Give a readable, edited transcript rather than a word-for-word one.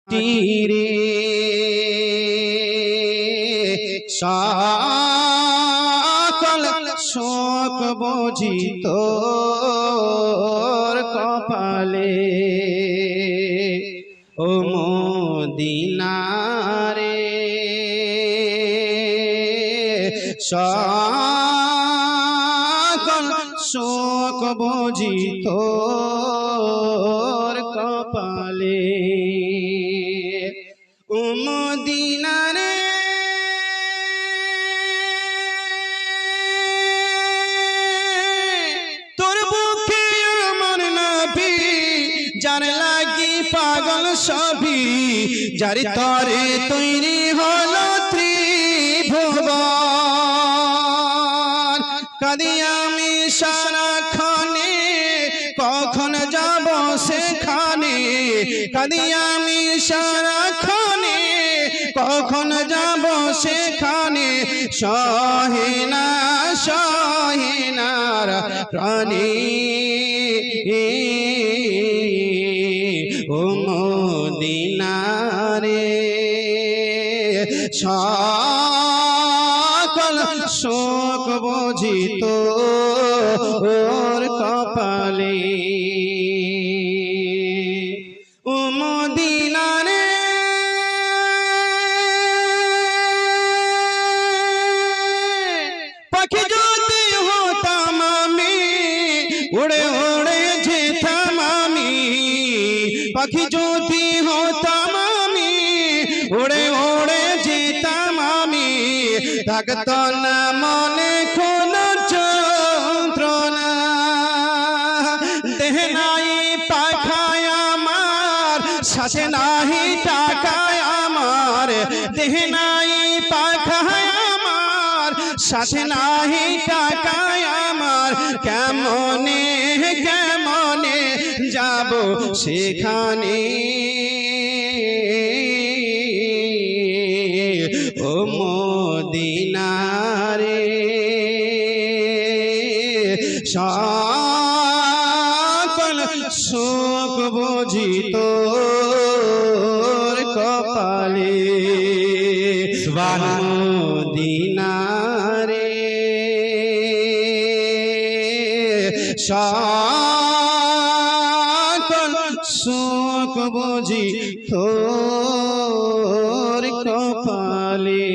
তীরে সকল শোক বুঝি তোর কপালে ও মদিনারে সকল শোক বুঝি তোর কপালে ও মদিনারে তোর বুকে আমার নবী যার লাগি পাগল সবই যার তরে তৈরি হলো ত্রিভুবন কাঁদি আমি সারাক্ষণে কখন যাব সেখানে কাঁদি আমি সারাক্ষণে কখন যাব সেখানে সহেনা সহেনার প্রাণী ও মদিনারে সকল শোক বুঝি তোর কপালে ও মদিনারে পাখি যদি হতাম আমি উড়ে উড়ে যেতাম আমি পাখি যদি হতাম আমি উড়ে উড়ে যেতাম আমি থাকত না মনে কোনো যন্ত্রণা দেহ নাই পাখায় আমার সাথে নাহি টাকায় আমার দেহ নাই পাখায় আমার সাথে নাহি টাকায় আমার কেমনে কেমনে যাব সেখানে ও মদিনারে সকল শোক বুঝি তোর কপালে মদিনারে সকল শোক বুঝি তোর কপালে।